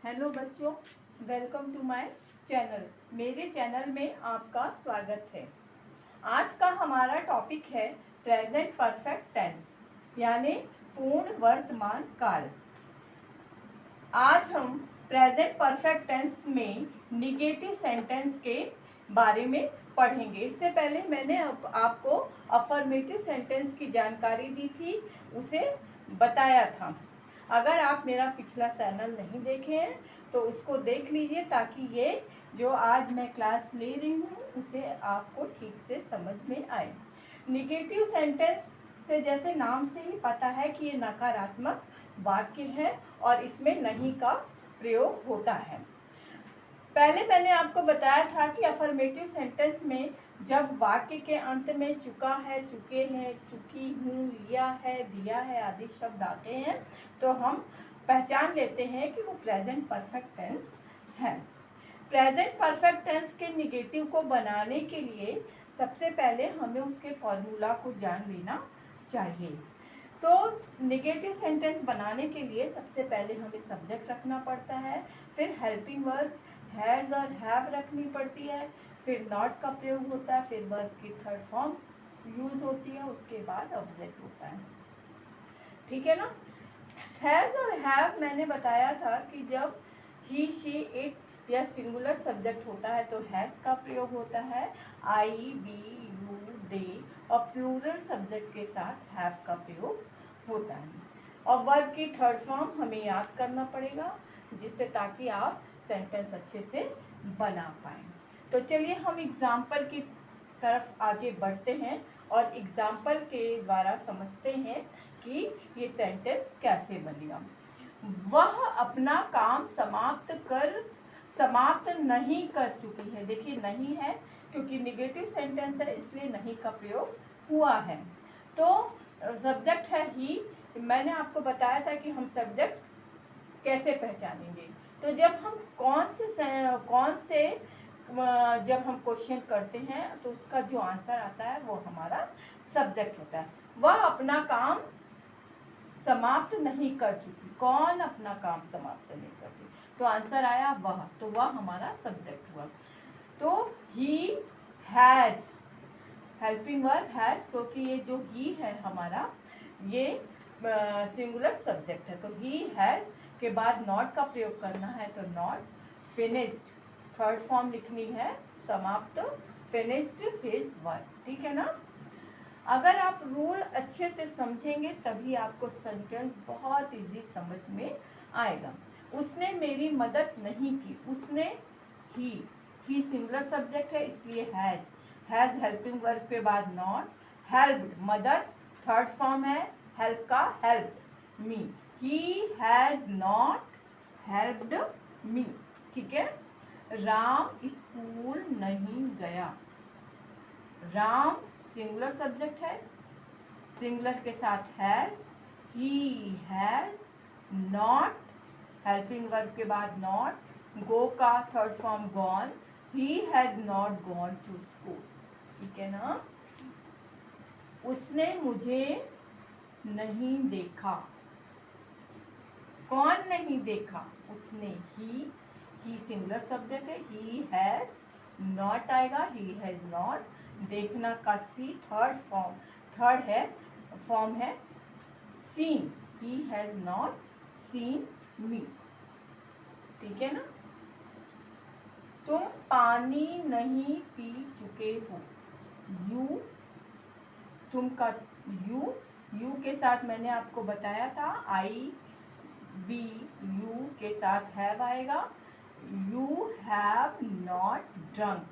Hello बच्चों, welcome to my channel. मेरे channel में आपका स्वागत है। आज का हमारा टॉपिक है प्रेजेंट परफेक्ट टेंस, यानी पूर्ण वर्तमान काल। आज हम प्रेजेंट परफेक्ट टेंस में निगेटिव सेंटेंस के बारे में पढ़ेंगे। इससे पहले मैंने आपको अफर्मेटिव सेंटेंस की जानकारी दी थी, उसे बताया था। अगर आप मेरा पिछला चैनल नहीं देखे हैं तो उसको देख लीजिए, ताकि ये जो आज मैं क्लास ले रही हूँ उसे आपको ठीक से समझ में आए। निगेटिव सेंटेंस से जैसे नाम से ही पता है कि ये नकारात्मक वाक्य है और इसमें नहीं का प्रयोग होता है। पहले मैंने आपको बताया था कि अफर्मेटिव सेंटेंस में जब वाक्य के अंत में चुका है, चुके हैं, चुकी हूँ, लिया है, दिया है आदि शब्द आते हैं तो हम पहचान लेते हैं कि वो प्रेजेंट परफेक्ट टेंस है। प्रेजेंट परफेक्ट टेंस के निगेटिव को बनाने के लिए सबसे पहले हमें उसके फॉर्मूला को जान लेना चाहिए। तो निगेटिव सेंटेंस बनाने के लिए सबसे पहले हमें सब्जेक्ट रखना पड़ता है, फिर हेल्पिंग वर्ब हैज़ और हैव रखनी पड़ती है, फिर नॉट का प्रयोग होता है, फिर वर्ब की थर्ड फॉर्म यूज होती है, उसके बाद ऑब्जेक्ट होता है। ठीक है ना। हैज़ और हैव मैंने बताया था कि जब ही, शी, इट या सिंगुलर सब्जेक्ट होता है तो हैज़ का प्रयोग होता है, आई, वी, यू, दे, और प्लूरल सब्जेक्ट के साथ हैव का प्रयोग होता है। और वर्ब की थर्ड फॉर्म हमें याद करना पड़ेगा, जिससे ताकि आप सेंटेंस अच्छे से बना पाएं। तो चलिए हम एग्जाम्पल की तरफ आगे बढ़ते हैं और एग्जाम्पल के द्वारा समझते हैं कि ये सेंटेंस कैसे बनेगा। वह अपना काम समाप्त नहीं कर चुकी है। देखिए नहीं है क्योंकि निगेटिव सेंटेंस है, इसलिए नहीं का प्रयोग हुआ है। तो सब्जेक्ट है ही। मैंने आपको बताया था कि हम सब्जेक्ट कैसे पहचानेंगे। तो जब हम जब हम क्वेश्चन करते हैं तो उसका जो आंसर आता है वो हमारा सब्जेक्ट होता है। वह अपना काम समाप्त नहीं कर चुकी। कौन अपना काम समाप्त नहीं कर चुकी? तो आंसर आया वह, तो वह हमारा सब्जेक्ट हुआ। तो he has, helping verb has, क्योंकि ये जो ही है हमारा ये सिंगुलर सब्जेक्ट है, तो ही हैज के बाद नॉट का प्रयोग करना है, तो नॉट फिनिश्ड, थर्ड फॉर्म लिखनी है, समाप्त, फिनिश्ड हिज वर्क। ठीक है ना। अगर आप रूल अच्छे से समझेंगे तभी आपको सेंटेंस बहुत इजी समझ में आएगा। उसने मेरी मदद नहीं की। उसने, ही सिंगुलर सब्जेक्ट है इसलिए हैज हेल्पिंग वर्ब के बाद नॉट, हेल्प्ड मदद, थर्ड फॉर्म है हेल्प का, help me, he has not helped me. ठीक है। राम स्कूल नहीं गया। राम सिंगुलर सब्जेक्ट है, सिंगुलर के साथ has, he has not, helping verb के बाद नॉट, गो का third form gone, he has not gone to school. ठीक है ना। उसने मुझे नहीं देखा। कौन नहीं देखा? उसने, ही सिंगुलर सब्जेक्ट है, ही हैज, नॉट आएगा, ही हैज नॉट, देखना का सी, थर्ड है फॉर्म है seen, he has not seen me. ठीक है ना। तुम पानी नहीं पी चुके हो। यू, तुम का यू के साथ मैंने आपको बताया था आई, बी, यू के साथ हैव आएगा। You have not drunk,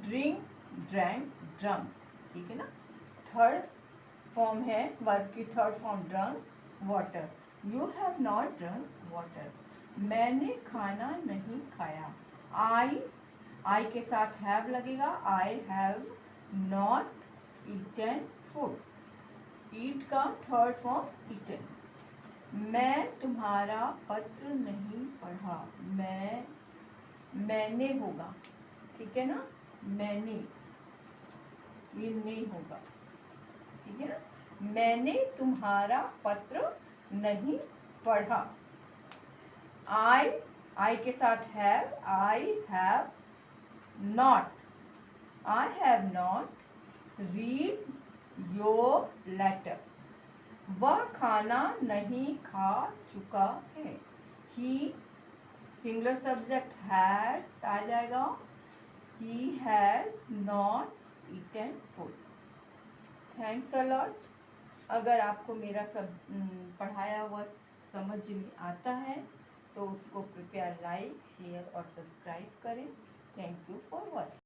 drink, drank, drunk. ठीक है ना। थर्ड फॉर्म है वर्ब की third form drunk, water, you have not drunk water. मैंने खाना नहीं खाया। आई के साथ हैव लगेगा, I have not eaten food, eat का थर्ड फॉर्म ईटन। मैं तुम्हारा पत्र नहीं पढ़ा। मैंने होगा। ठीक है ना। मैंने, ये नहीं होगा। ठीक है ना। मैंने तुम्हारा पत्र नहीं पढ़ा। आई आई के साथ have, I have not, I have not read your letter. वह खाना नहीं खा चुका है। ही सिंगुलर सब्जेक्ट हैज आ जाएगा। He has not eaten food. Thanks a lot. अगर आपको मेरा सब पढ़ाया हुआ समझ में आता है तो उसको कृपया लाइक, शेयर और सब्सक्राइब करें। Thank you for watching.